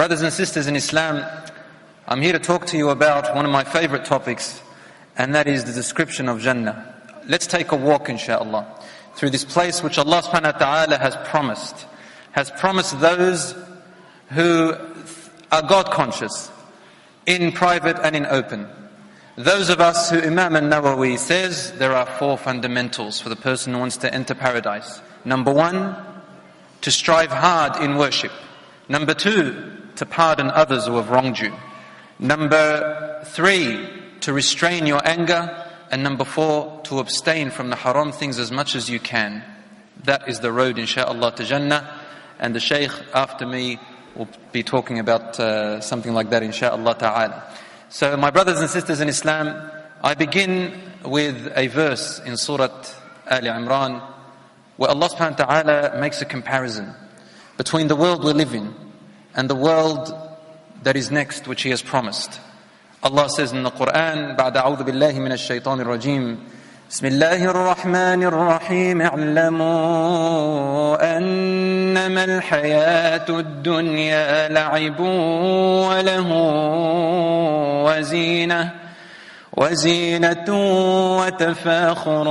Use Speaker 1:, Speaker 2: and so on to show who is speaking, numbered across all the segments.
Speaker 1: Brothers and sisters in Islam, I'm here to talk to you about one of my favorite topics, and that is the description of Jannah. Let's take a walk, inshallah, through this place which Allah subhanahu wa ta'ala has promised those who are God conscious, in private and in open. Those of us who Imam al-Nawawi says there are 4 fundamentals for the person who wants to enter paradise. Number 1, to strive hard in worship. Number 2, to pardon others who have wronged you. Number 3, to restrain your anger. And number 4, to abstain from the haram things as much as you can. That is the road, inshaAllah, to Jannah. And the Shaykh after me will be talking about something like that, inshaAllah ta'ala. So my brothers and sisters in Islam, I begin with a verse in Surah Ali Imran, where Allah subhanahu wa ta'ala makes a comparison between the world we live in and the world that is next, which He has promised. Allah says in the Quran, بعد أعوذ بالله من الشيطان الرجيم, بسم الله الرحمن الرحيم, اعلموا أنما الحياة الدنيا لعب وله وزينة وتفاخر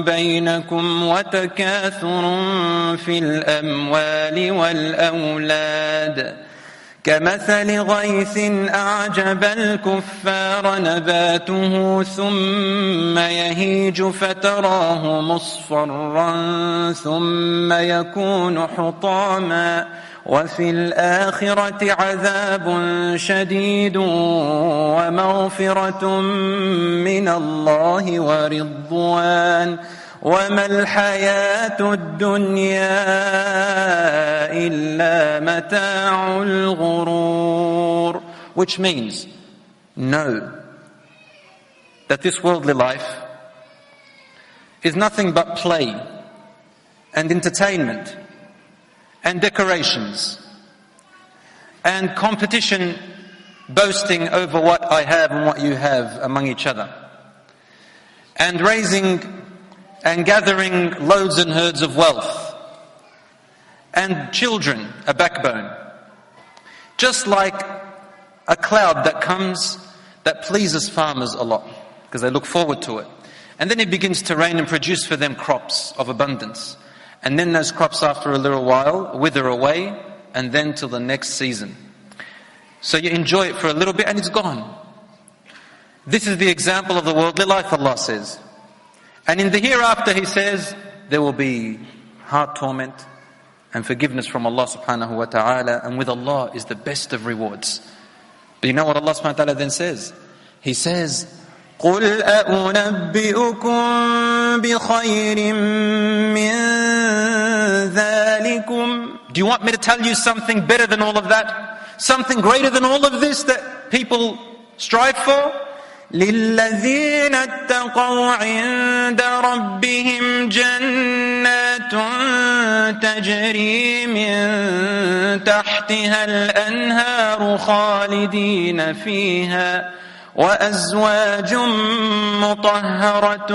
Speaker 1: بينكم وتكاثر في الأموال والأولاد كمثل غيث أعجب الكفار نباته ثم يهيج فتراه مصفرا ثم يكون حطاما وفي الآخرة عذاب شديد ومغفرة من الله ورضوان وما الحياة الدنيا إلا متاع الغرور. Which means, know that this worldly life is nothing but play and entertainment and decorations and competition, boasting over what I have and what you have among each other, and raising and gathering loads and herds of wealth, and children a backbone. Just like a cloud that comes that pleases farmers a lot because they look forward to it, and then it begins to rain and produce for them crops of abundance, and then those crops after a little while wither away, and then till the next season. So you enjoy it for a little bit and it's gone. This is the example of the worldly life, Allah says. And in the hereafter, He says, there will be heart torment and forgiveness from Allah subhanahu wa ta'ala, and with Allah is the best of rewards. But you know what Allah subhanahu wa ta'ala then says? He says, قُلْ أَأُنَبِّئُكُمْ بِخَيْرٍ مِّن ذَلِكُمْ. Do you want me to tell you something better than all of that? Something greater than all of this that people strive for? لِلَّذِينَ اتَّقَوْا عِندَ رَبِّهِمْ جَنَّاتٌ تَجْرِي مِن تَحْتِهَا الْأَنْهَارُ خَالِدِينَ فِيهَا وَأَزْوَاجٌ مُطَهَّرَةٌ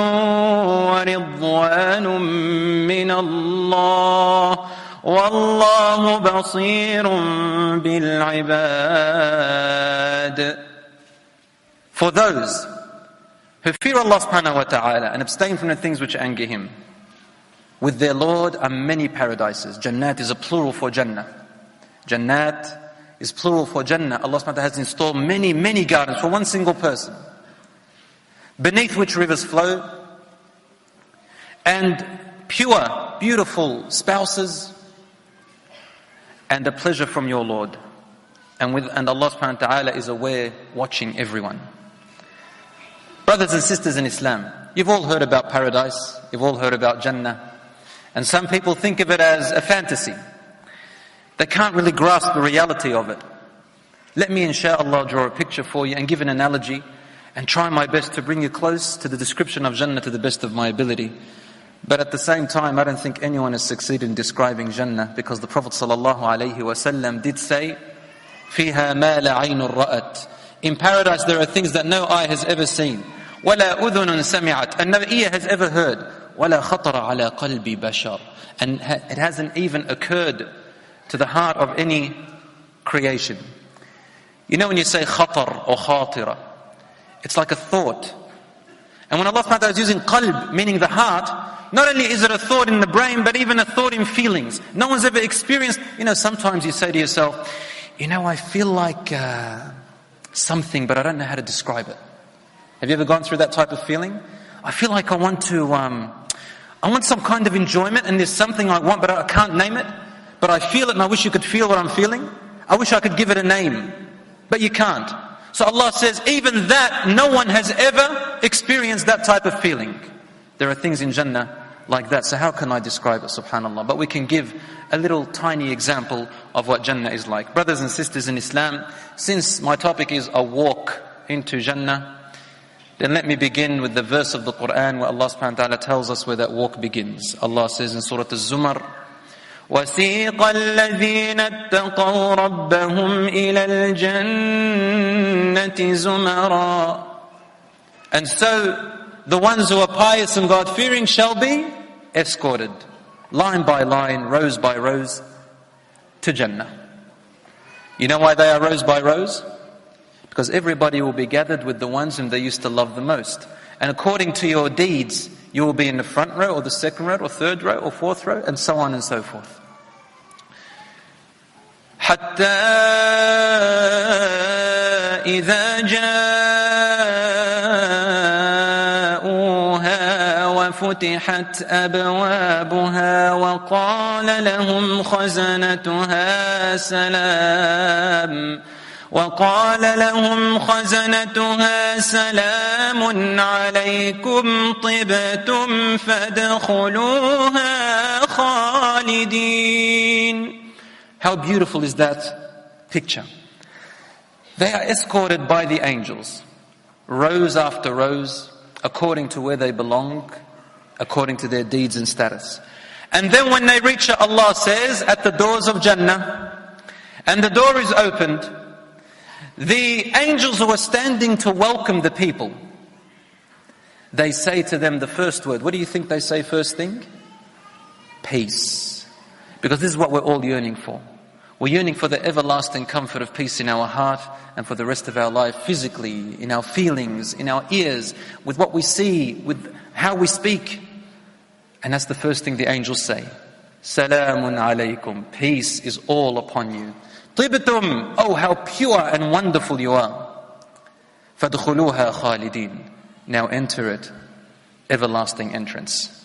Speaker 1: وَرِضْوَانٌ مِّنَ اللَّهِ وَاللَّهُ بَصِيرٌ بِالْعِبَادِ. For those who fear Allah subhanahu wa ta'ala and abstain from the things which anger Him, with their Lord are many paradises. Jannat is a plural for Jannah. Jannat is plural for Jannah. Allah subhanahu wa ta'ala has installed many, many gardens for one single person, beneath which rivers flow, and pure, beautiful spouses, and a pleasure from your Lord. And Allah subhanahu wa ta'ala is aware, watching everyone. Brothers and sisters in Islam, you've all heard about paradise, you've all heard about Jannah, and some people think of it as a fantasy. They can't really grasp the reality of it. Let me inshallah draw a picture for you and give an analogy and try my best to bring you close to the description of Jannah to the best of my ability. But at the same time, I don't think anyone has succeeded in describing Jannah, because the Prophet ﷺ did say, فِيهَا مَا لَا عَيْنٌ رَأَتْ. In paradise there are things that no eye has ever seen. وَلَا أُذُنٌ سَمِعَتْ. And no ear has ever heard. وَلَا خَطَرَ عَلَى قَلْبِ بَشَرٍ. And it hasn't even occurred to the heart of any creation. You know when you say khatar or khatira, it's like a thought. And when Allah subhanahu wa ta'ala is using qalb, meaning the heart, not only is it a thought in the brain, but even a thought in feelings. No one's ever experienced, sometimes you say to yourself, I feel like something, but I don't know how to describe it. Have you ever gone through that type of feeling? I feel like I want some kind of enjoyment, and there's something I want, but I can't name it. But I feel it, and I wish you could feel what I'm feeling. I wish I could give it a name, but you can't. So Allah says, even that, no one has ever experienced that type of feeling. There are things in Jannah like that. So how can I describe it, subhanAllah? But we can give a little tiny example of what Jannah is like. Brothers and sisters in Islam, since my topic is a walk into Jannah, then let me begin with the verse of the Quran where Allah subhanahu wa ta'ala tells us where that walk begins. Allah says in Surah Al-Zumar, وَسِيقَ الَّذِينَ اتَّقَوْا رَبَّهُمْ إِلَى الْجَنَّةِ زُمَرًا. And so the ones who are pious and God-fearing shall be escorted, line by line, rows by rows, to Jannah. You know why they are rows by rows? Because everybody will be gathered with the ones whom they used to love the most. And according to your deeds, you will be in the front row, or the second row, or third row, or fourth row, and so on and so forth. حتى إذا جاءوها وفتحت أبوابها وقال لهم خزنتها سلام عليكم طبتم فادخلوها خالدين. How beautiful is that picture? They are escorted by the angels, rows after rows, according to where they belong, according to their deeds and status. And then when they reach it, Allah says, at the doors of Jannah, and the door is opened, the angels who are standing to welcome the people, they say to them the first word. What do you think they say first thing? Peace. Because this is what we're all yearning for. We're yearning for the everlasting comfort of peace in our heart and for the rest of our life, physically, in our feelings, in our ears, with what we see, with how we speak. And that's the first thing the angels say. Salamun alaykum. Peace is all upon you. Tibtum. Oh, how pure and wonderful you are. Fadkhuluha khalidin. Now enter it, everlasting entrance.